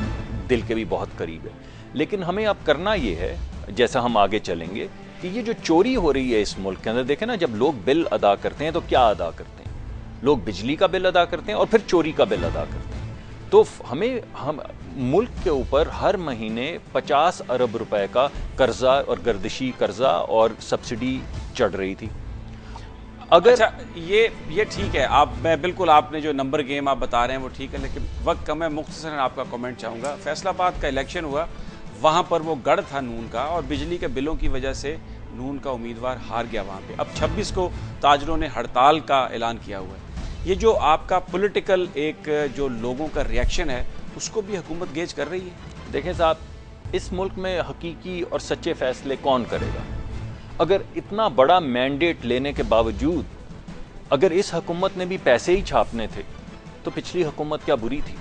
Speaker 5: दिल के भी बहुत करीब है। लेकिन हमें अब करना ये है, जैसा हम आगे चलेंगे, कि ये जो चोरी हो रही है इस मुल्क के अंदर, देखें ना, जब लोग बिल अदा करते हैं तो क्या अदा करते हैं, लोग बिजली का बिल अदा करते हैं और फिर चोरी का बिल अदा करते हैं। तो हम मुल्क के ऊपर हर महीने 50 अरब रुपए का कर्जा और गर्दिशी कर्जा और सब्सिडी चढ़ रही थी।
Speaker 1: अगर अच्छा, ये ठीक है, मैं बिल्कुल आपने जो नंबर गेम आप बता रहे हैं वो ठीक है, लेकिन वक्त कम है, मुख्तसरन आपका कमेंट चाहूँगा। फैसलाबाद का इलेक्शन हुआ, वहाँ पर वो गढ़ था नून का और बिजली के बिलों की वजह से नून का उम्मीदवार हार गया वहाँ पे। अब 26 को ताजरों ने हड़ताल का ऐलान किया हुआ है। ये जो आपका पॉलिटिकल एक जो लोगों का रिएक्शन है उसको भी हुकूमत गेज कर रही है।
Speaker 5: देखें साहब, इस मुल्क में हकीकी और सच्चे फैसले कौन करेगा? अगर इतना बड़ा मैंडेट लेने के बावजूद अगर इस हुकूमत ने भी पैसे ही छापने थे तो पिछली हुकूमत क्या बुरी थी?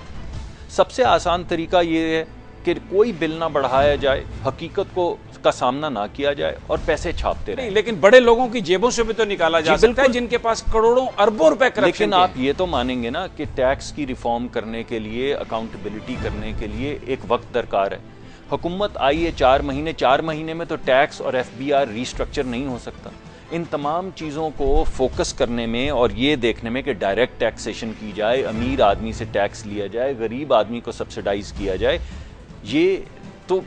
Speaker 5: सबसे आसान तरीका ये है कि कोई बिल ना बढ़ाया जाए, हकीकत को का सामना ना किया जाए और पैसे छापते रहे।
Speaker 1: लेकिन बड़े लोगों की जेबों से भी तो निकाला जा सकता है, जिनके पास करोड़ों अरबों रुपए करप्शन।
Speaker 5: लेकिन आप ये तो मानेंगे ना कि टैक्स की रिफॉर्म करने के लिए, अकाउंटेबिलिटी करने के लिए एक वक्त दरकार है। हुकूमत आई है 4 महीने, 4 महीने में तो टैक्स और FBR रीस्ट्रक्चर नहीं हो सकता। इन तमाम चीज़ों को फोकस करने में और ये देखने में कि डायरेक्ट टैक्सेशन की जाए, अमीर आदमी से टैक्स लिया जाए, गरीब आदमी को सब्सिडाइज किया जाए, ये तो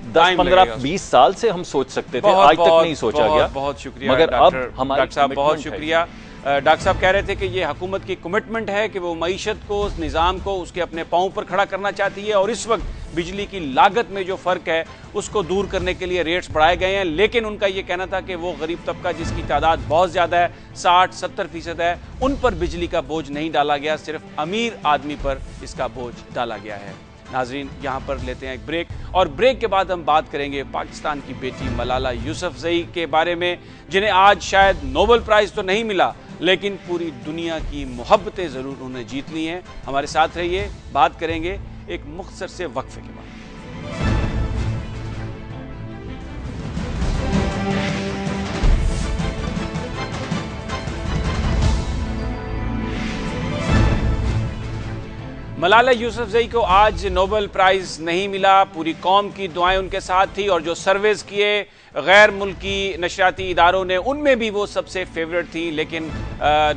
Speaker 5: 10, 15, 20 साल से हम सोच सकते थे, आज तक नहीं सोचा गया।
Speaker 1: बहुत शुक्रिया
Speaker 5: मगर अब हमारे
Speaker 1: डॉक्टर साहब, बहुत शुक्रिया। डॉक्टर साहब कह रहे थे कि ये हुकूमत की कमिटमेंट है कि वो मईशत को, उस निज़ाम को उसके अपने पाँव पर खड़ा करना चाहती है, और इस वक्त बिजली की लागत में जो फ़र्क है उसको दूर करने के लिए रेट्स बढ़ाए गए हैं। लेकिन उनका ये कहना था कि वो गरीब तबका जिसकी तादाद बहुत ज़्यादा है, 60-70% है, उन पर बिजली का बोझ नहीं डाला गया, सिर्फ अमीर आदमी पर इसका बोझ डाला गया है। नाजरीन, यहाँ पर लेते हैं एक ब्रेक, और ब्रेक के बाद हम बात करेंगे पाकिस्तान की बेटी मलाला यूसुफजई के बारे में, जिन्हें आज शायद नोबेल प्राइज़ तो नहीं मिला, लेकिन पूरी दुनिया की मोहब्बतें ज़रूर उन्हें जीत ली हैं। हमारे साथ रहिए, बात करेंगे एक मुख्तसर से वक्फे के बाद। मलाला यूसुफजई को आज नोबेल प्राइज़ नहीं मिला। पूरी कौम की दुआएं उनके साथ थी, और जो सर्वेज किए गैर मुल्की नशरियाती इदारों ने, उनमें भी वो सबसे फेवरेट थी, लेकिन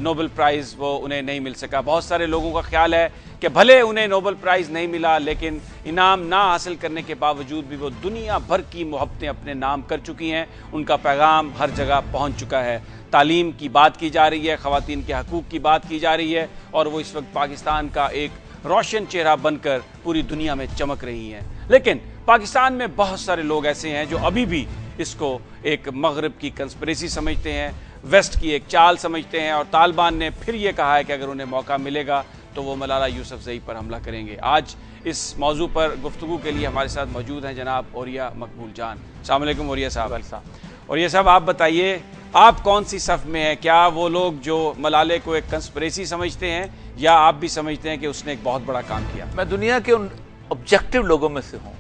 Speaker 1: नोबेल प्राइज़ वो उन्हें नहीं मिल सका। बहुत सारे लोगों का ख्याल है कि भले उन्हें नोबेल प्राइज़ नहीं मिला, लेकिन इनाम ना हासिल करने के बावजूद भी वो दुनिया भर की मोहब्बतें अपने नाम कर चुकी हैं। उनका पैगाम हर जगह पहुँच चुका है। तालीम की बात की जा रही है, ख़वातीन के हकूक़ की बात की जा रही है, और वो इस वक्त पाकिस्तान का एक रोशन चेहरा बनकर पूरी दुनिया में चमक रही हैं। लेकिन पाकिस्तान में बहुत सारे लोग ऐसे हैं जो अभी भी इसको एक मगरब की कंस्पिरेसी समझते हैं, वेस्ट की एक चाल समझते हैं, और तालिबान ने फिर ये कहा है कि अगर उन्हें मौका मिलेगा तो वो मलाला यूसुफजई पर हमला करेंगे। आज इस मौजू पर गुफ्तगू के लिए हमारे साथ मौजूद हैं जनाब ओरिया मकबूल जान। अस्सलाम वालेकुम ओरिया साहब। ओरिया साहब, आप बताइए, आप कौन सी सफ़ में हैं? क्या वो लोग जो मलाले को एक कंस्पिरेसी समझते हैं, या आप भी समझते हैं कि उसने एक बहुत बड़ा काम किया?
Speaker 6: मैं दुनिया के उन ऑब्जेक्टिव लोगों में से हूं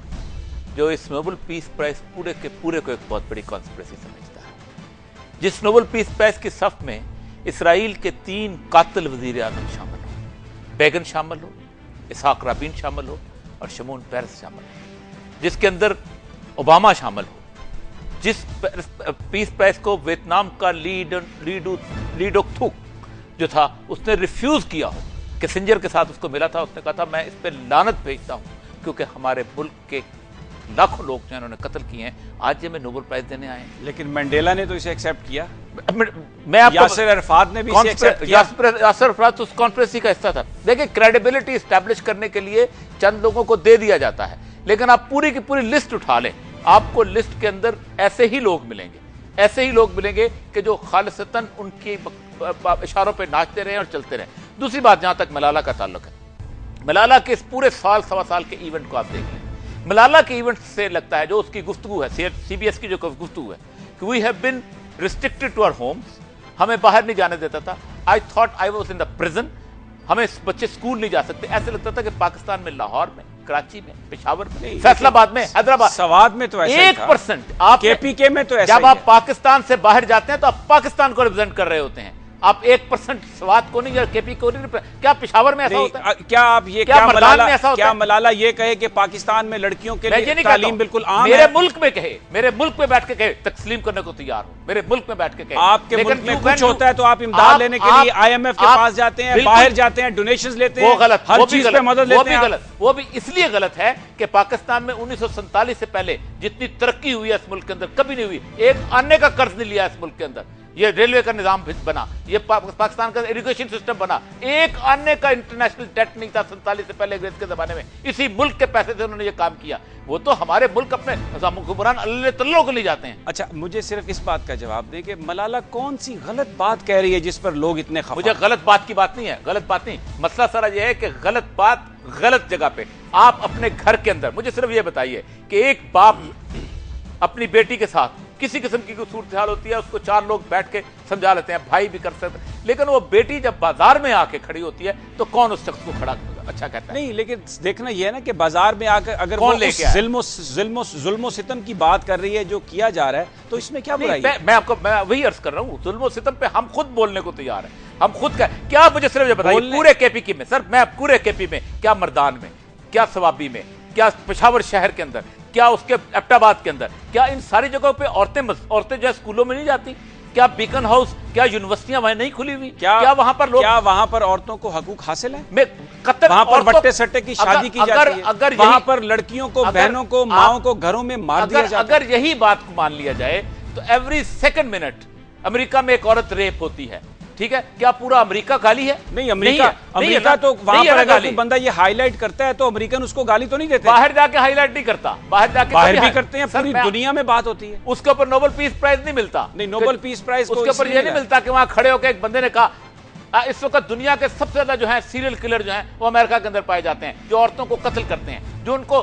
Speaker 6: जो इस नोबेल पीस प्राइज पूरे के पूरे को एक बहुत बड़ी कॉन्स्पिरेसी समझता है। जिस नोबेल पीस प्राइज की सफ में इसराइल के 3 कातिल वजीर आज़म शामिल हो, बेगन शामिल हो, इसहाक राबीन शामिल हो, और शमून पेरेस शामिल हो, जिसके अंदर ओबामा शामिल हो, जिस पीस प्राइज को वियतनाम का ली डोक थुक जो था उसने रिफ्यूज किया हो, किसिंजर के साथ उसको मिला था, उसने कहा था मैं इस पर लानत भेजता हूं क्योंकि हमारे मुल्क के लाखों लोग जो उन्होंने कत्ल किए हैं, आज ये में नोबेल प्राइज देने आए हैं।
Speaker 1: लेकिन मंडेला ने तो इसे एक्सेप्ट किया।
Speaker 6: मैं आपको
Speaker 1: यासिर अरफात ने भी इसे एक्सेप्ट किया।
Speaker 6: यासिर अरफात उस कॉन्फ्रेंस का हिस्सा था। देखिए, क्रेडिबिलिटी एस्टैब्लिश करने के लिए चंद लोगों को दे दिया जाता है, लेकिन आप पूरी की पूरी लिस्ट उठा लें, आपको लिस्ट के अंदर ऐसे ही लोग मिलेंगे कि जो खालिसतन उनकी इशारों पे नाचते रहे और चलते रहे। दूसरी बात, जहां तक मलाला का ताल्लुक है, मलाला के इस पूरे साल सवा साल के इवेंट को आप देख लें, मलाला के इवेंट से लगता है जो उसकी गुफ्तगू है, CBS की जो गुफ्तगू है कि we have been restricted to our homes, हमें बाहर नहीं जाने देता था, I thought I was in the prison, हमें बच्चे स्कूल नहीं जा सकते, ऐसे लगता था कि पाकिस्तान में, लाहौर में, कराची में, पेशावर में, फैसलाबाद में, हैदराबाद,
Speaker 1: सवाद में तो ऐसा
Speaker 6: 1% आप
Speaker 1: KPK में तो ऐसा
Speaker 6: जब आप पाकिस्तान से बाहर जाते हैं तो आप पाकिस्तान को रिप्रेजेंट कर रहे होते हैं, आप 1% सवाद को नहीं, KPK को नहीं। क्या पेशावर में ऐसा होता है?
Speaker 1: क्या आप ये क्या मलाला ये कहे कि पाकिस्तान में लड़कियों के लिए तालीम बिल्कुल आम है?
Speaker 6: मेरे मुल्क में कहे, मेरे मुल्क में बैठ के कहे, तस्लीम करने को तैयार हूं, मेरे मुल्क में बैठ के कहे।
Speaker 1: आपके मुल्क में कुछ होता है तो आप इमदाद लेने के लिए IMF के पास जाते हैं, बाहर जाते हैं, डोनेशंस लेते हैं,
Speaker 6: वो गलत,
Speaker 1: हर चीज पे मदद लेते हैं।
Speaker 6: वो भी इसलिए गलत है कि पाकिस्तान में 1947 से पहले जितनी तरक्की हुई है इस मुल्क के अंदर कभी नहीं हुई। एक आने का कर्ज नहीं लिया इस मुल्क के अंदर, ये रेलवे का निजाम बना, ये पाकिस्तान का इरिगेशन सिस्टम बना, एक आने का इंटरनेशनल डेट नहीं था 47 से पहले अंग्रेज के जमाने में, इसी मुल्क के पैसे से उन्होंने ये काम किया। वो तो हमारे मुल्क अपने हुक्मरान अल्लाह तल्लों को ले जाते हैं।
Speaker 1: अच्छा, मुझे सिर्फ इस बात का जवाब दें कि मलाला कौन सी गलत बात कह रही है जिस पर लोग इतने खफा?
Speaker 6: मुझे गलत बात की बात नहीं है, गलत बात नहीं, मसला सारा यह है कि गलत बात गलत जगह पे। आप अपने घर के अंदर, मुझे सिर्फ ये बताइए कि एक बाप अपनी बेटी के साथ किसी किस्म की कोई सूरत हाल होती है उसको 4 लोग बैठ के समझा लेते हैं, भाई भी कर सकते हैं, लेकिन वो बेटी जब बाजार में आके खड़ी होती है तो कौन उस शख्स को खड़ा अच्छा कहता है?
Speaker 1: नहीं, लेकिन देखना यह है ना कि बाजार में आकर अगर
Speaker 6: कौन
Speaker 1: वो
Speaker 6: लेके आया?
Speaker 1: जुल्मो सितम की बात कर रही है जो किया जा रहा है, तो इसमें क्या बुराई है?
Speaker 6: मैं वही अर्ज कर रहा हूँ, जुल्मो सितम पे हम खुद बोलने को तैयार हैं, हम खुद का क्या मुझे सिर्फ ये बताइए पूरे केपी में, सर मैं पूरे केपी में, क्या मर्दान में, क्या सवाबी में, क्या पेशावर शहर के अंदर, क्या उसके एबटाबाद के अंदर, क्या इन सारी जगहों पे औरतें जो है स्कूलों में नहीं जाती? क्या बीकन हाउस, क्या यूनिवर्सिटियां वहां नहीं खुली हुई? क्या वहां पर लोग,
Speaker 1: क्या वहां पर औरतों को हकूक हासिल है?
Speaker 6: वहां
Speaker 1: पर बट्टे सट्टे की शादी की जाती है,
Speaker 6: अगर
Speaker 1: वहां पर लड़कियों को, बहनों को, माओ को घरों में मार दिया जाता है।
Speaker 6: अगर यही बात को मान लिया जाए तो एवरी सेकंड मिनट अमेरिका में एक औरत रेप होती है, ठीक है? क्या पूरा अमेरिका गाली है?
Speaker 1: नहीं, अमेरिका तो वहां पर अगर कोई बंदा ये हाईलाइट करता है तो अमेरिकन उसको गाली तो नहीं देते।
Speaker 6: बाहर जाके हाईलाइट नहीं करता, बाहर
Speaker 1: भी करते हैं, पूरी दुनिया में बात होती है।
Speaker 6: उसके ऊपर नोबेल पीस प्राइज नहीं मिलता।
Speaker 1: नहीं, नोबेल पीस प्राइज
Speaker 6: उसके ऊपर यह नहीं मिलता कि वहां खड़े होकर एक बंदे ने कहा इस वक्त दुनिया के सबसे ज्यादा जो है सीरियल किलर जो है वो अमेरिका के अंदर पाए जाते हैं, जो औरतों को कत्ल करते हैं, जो उनको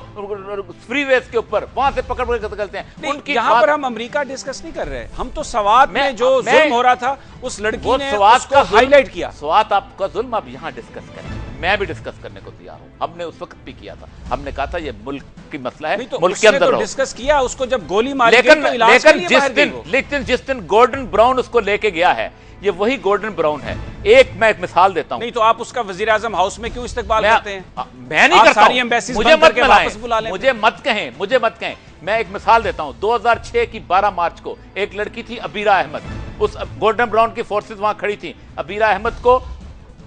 Speaker 6: फ्रीवेज के ऊपर वहां से पकड़ कत्ल करते हैं।
Speaker 1: उनकी यहाँ पर हम अमेरिका डिस्कस नहीं कर रहे, हम तो स्वात में जो जुल्म हो रहा था उस लड़की ने उसको हाईलाइट किया।
Speaker 6: स्वात आपका जुल्म आप यहाँ डिस्कस करें, मैं भी डिस्कस करने को तैयार हूँ। हमने उस वक्त भी किया था, हमने कहा था ये मुल्क की मसला है,
Speaker 1: तो
Speaker 6: मुल्क के अंदर
Speaker 1: डिस्कस किया। उसको जब गोली मारी,
Speaker 6: लेकिन जिस दिन गॉर्डन ब्राउन उसको लेके गया है, ये वही गॉर्डन ब्राउन है। मैं एक मिसाल देता हूं।
Speaker 1: नहीं तो आप उसका वजीर आजम हाउस में क्यों इस्तकबाल करते हैं?
Speaker 6: मैं नहीं करता,
Speaker 1: सारी एम्बेसीज
Speaker 6: मुझे मत
Speaker 1: वापस बुला लें।
Speaker 6: मुझे मत कहें। मैं एक मिसाल देता हूं। 2006 की 12 मार्च को एक लड़की थी अबीरा अहमद, उस गॉर्डन ब्राउन की फोर्सेज वहां खड़ी थी। अबीरा अहमद को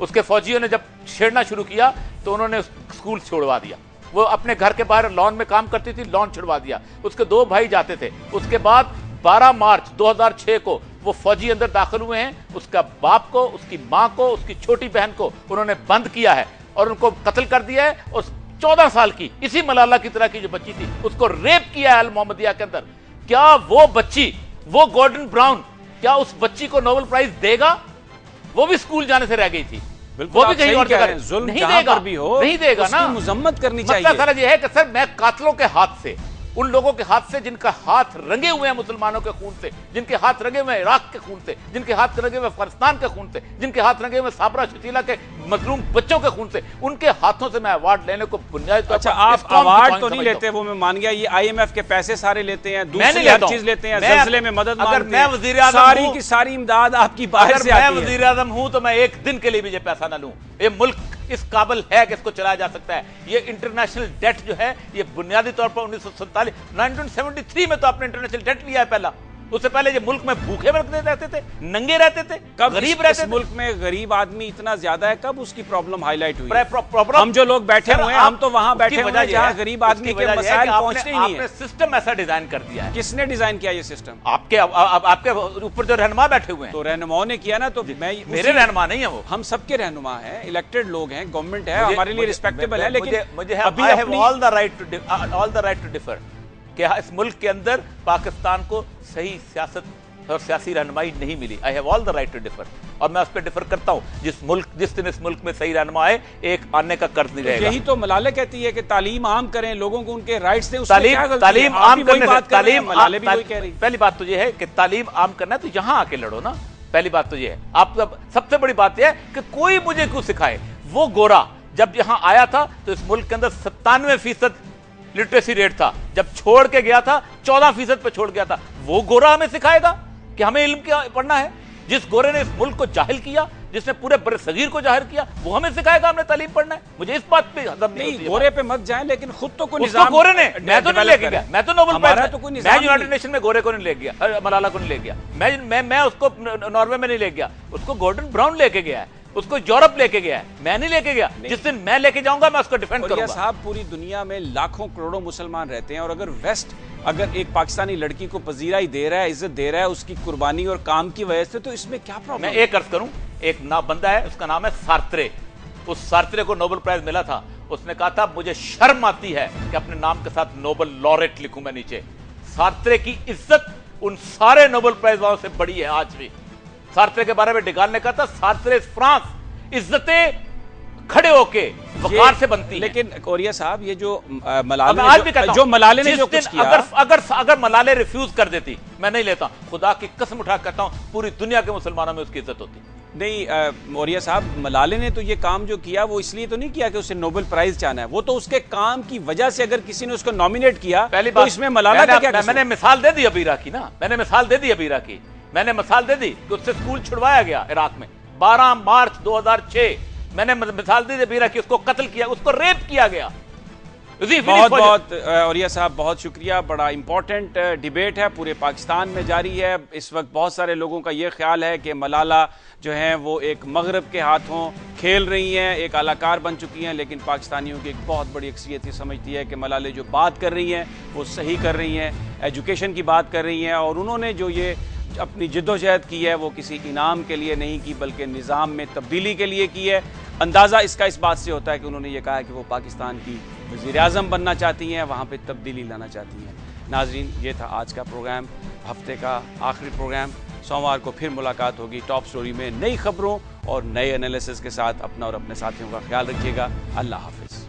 Speaker 6: उसके फौजियों ने जब छेड़ना शुरू किया तो उन्होंने स्कूल छोड़वा दिया। वो अपने घर के बाहर लॉन में काम करती थी, लॉन छुड़वा दिया। उसके 2 भाई जाते थे। उसके बाद 12 मार्च 2006 को वो फौजी अंदर दाखिल हुए हैं। उसका बाप को, उसकी मां को, उसकी छोटी बहन को उन्होंने बंद किया है और उनको कत्ल कर दिया है। और 14 साल की इसी मलाला की तरह की जो बच्ची थी उसको रेप किया है अल मोहम्मदिया के अंदर। क्या वो बच्ची, वो गॉर्डन ब्राउन, क्या उस बच्ची को नोबेल प्राइज देगा? वो भी स्कूल जाने से रह गई थी, वो भी कहीं और जगह नहीं देगा, नहीं देगा ना।
Speaker 1: मुजम्मत करनी चाहिए।
Speaker 6: मतलब सर ये है कि सर मैं कातलों के हाथ से, उन लोगों के हाथ से जिनका हाथ रंगे हुए हैं मुसलमानों के खून से, जिनके हाथ रंगे हुए हैं इराक के खून से, जिनके हाथ रंगे हुए अफगानिस्तान के खून से, जिनके हाथ रंगे हुए साबरा शतीला के मजलूम बच्चों के खून से, उनके हाथों से मैं अवार्ड लेने को बुनियादी तौर पर।
Speaker 1: अच्छा, आप अवार्ड तो नहीं लेते, वो मैं मान गया। ये IMF के पैसे सारे लेते हैं, दूसरी हर चीज लेते हैं, ज़लज़ले में मदद मांगते हैं।
Speaker 6: अगर मैं वज़ीर आज़म हूं,
Speaker 1: सारी की सारी इमदाद आपकी बाहर से आती है।
Speaker 6: मैं वज़ीर आज़म हूं तो मैं एक दिन के लिए भी ये पैसा ना लूं। ये मुल्क इस काबिल है कि इसको चलाया जा सकता है। ये इंटरनेशनल डेट जो है ये बुनियादी तौर पर 1973 में तो आपने इंटरनेशनल डेट लिया है पहला। उससे पहले ये मुल्क में भूखे रहते थे, नंगे रहते थे,
Speaker 1: कब
Speaker 6: गरीब रहते थे।
Speaker 1: मुल्क में गरीब आदमी इतना ज्यादा है, कब उसकी प्रॉब्लम हाईलाइट हुई?
Speaker 6: प्रॉब्लम
Speaker 1: हम जो लोग बैठे हुए हैं, हम तो वहां बैठे हुए हैं जहां गरीब आदमी के मसाइल पहुंचते ही नहीं है।
Speaker 6: सिस्टम ऐसा डिजाइन कर दिया है।
Speaker 1: किसने डिजाइन किया ये सिस्टम?
Speaker 6: आपके ऊपर जो रहनुमा बैठे हुए हैं।
Speaker 1: तो रहनुमाओं ने किया ना, तो
Speaker 6: मेरे रहनुमा नहीं है वो,
Speaker 1: हम सबके रहनुमा हैं, इलेक्टेड लोग हैं, गवर्नमेंट है, हमारे लिए रिस्पेक्टेबल है। लेकिन
Speaker 6: मुझे I have all the right to differ कि इस मुल्क के अंदर पाकिस्तान को सही सियासत और सियासी रहनुमाई नहीं मिली। I have all the right to differ, और मैं उस पर डिफर करता हूं। जिस दिन इस मुल्क में सही रहनुमा आए, एक आने का कर्ज नहीं रहेगा।
Speaker 1: यही तो मलाला कहती है कि तालीम आम करें, लोगों को उनके राइट्स दें।
Speaker 6: तालीम आम करने से पहली बात तो यह है कि तालीम आम करना है तो यहां आके लड़ो ना। पहली बात तो यह है। आप सबसे बड़ी बात यह है कि कोई मुझे क्यों सिखाए। वो गोरा जब यहां आया था तो इस मुल्क के अंदर 97% लिटरेसी रेट था, जब छोड़ के गया था 14% पे छोड़ गया था। वो गोरा हमें सिखाएगा कि हमें इल्म क्या पढ़ना है? जिस गोरे ने इस मुल्क को जाहिल किया, जिसने पूरे बड़े सगीर को जाहिर किया, वो हमें सिखाएगा हमने तालीम पढ़ना है? मुझे इस बात पे हजम नहीं।
Speaker 1: गोरे पे मत जाएं, लेकिन खुद तो कोई
Speaker 6: निजाम गोरे ने, मैं तो नहीं लेके गया, मैं तो नोबेल प्राइज
Speaker 1: तो कोई
Speaker 6: मैं यूनाइटेड नेशन में गोरे को नहीं ले गया, मलाला को नहीं ले गया, मैं उसको नॉर्वे में नहीं ले गया, उसको गॉर्डन ब्राउन लेके गया है, उसको यूरोप लेके गया है, मैं नहीं लेके गया। जिस दिन मैं लेके जाऊंगा मैं उसको डिफेंड करूंगा।
Speaker 1: साहब, पूरी दुनिया में लाखों करोड़ों मुसलमान रहते हैं, और अगर वेस्ट अगर एक पाकिस्तानी लड़की को पजीराई दे रहा है, इज्जत दे रहा है उसकी कुर्बानी और काम की वजह से, तो इसमें क्या प्रॉब्लम?
Speaker 6: मैं एक अर्ज करूं, एक बंदा है, उसका नाम है सार्त्रे। उस सार्त्रे को नोबेल प्राइज मिला था। उसने कहा था मुझे शर्म आती है कि अपने नाम के साथ नोबेल लॉरेट लिखूं मैं नीचे। सार्त्रे की इज्जत उन सारे नोबेल प्राइज वालों से बड़ी है आज भी। सार्त्रे के बारे में डिगाल ने कहा था सार्त्रे फ्रांस, इज्जतें खड़े होके वकार से बनती है।
Speaker 1: लेकिन कोरिया साहब, ये जो
Speaker 6: आज भी कहता
Speaker 1: जो मलाले ने
Speaker 6: जिस
Speaker 1: जो
Speaker 6: दिन
Speaker 1: कुछ किया,
Speaker 6: अगर मलाले रिफ्यूज कर देती, मैं नहीं लेता, खुदा की कसम उठा कहता हूं पूरी दुनिया के मुसलमानों में उसकी इज्जत होती।
Speaker 1: नहीं मौर्य साहब, मलाले ने तो ये काम जो किया वो इसलिए तो नहीं किया कि उसे नोबेल प्राइज चाहना है, वो तो उसके काम की वजह से अगर किसी ने उसको नॉमिनेट किया,
Speaker 6: पहली
Speaker 1: तो इसमें मलाला का क्या कसूर?
Speaker 6: मैंने मिसाल दे दी अबीरा की ना, मैंने मिसाल दे दी अबीरा की, मैंने मिसाल दे दी कि उससे स्कूल छुड़वाया गया इराक में 12 मार्च 2006। मैंने मिसाल दी अबीरा की, उसको कत्ल किया, उसको रेप किया गया।
Speaker 1: बहुत बहुत औरिया साहब, बहुत शुक्रिया। बड़ा इंपॉर्टेंट डिबेट है, पूरे पाकिस्तान में जारी है इस वक्त। बहुत सारे लोगों का ये ख्याल है कि मलाला जो है वो एक मगरब के हाथों खेल रही हैं, एक अलाकार बन चुकी हैं, लेकिन पाकिस्तानियों की एक बहुत बड़ी अक्सरियत ये समझती है कि मलाले जो बात कर रही हैं वो सही कर रही हैं, एजुकेशन की बात कर रही हैं, और उन्होंने जो ये अपनी जिद्दोजहद की है वो किसी इनाम के लिए नहीं की, बल्कि निज़ाम में तब्दीली के लिए की है। अंदाज़ा इसका इस बात से होता है कि उन्होंने ये कहा है कि वो पाकिस्तान की वज़ीर-ए-आज़म बनना चाहती हैं, वहाँ पे तब्दीली लाना चाहती हैं। नाज़रीन, ये था आज का प्रोग्राम, हफ्ते का आखिरी प्रोग्राम। सोमवार को फिर मुलाकात होगी टॉप स्टोरी में नई खबरों और नए एनालिसिस के साथ। अपना और अपने साथियों का ख्याल रखिएगा। अल्लाह हाफ़िज़।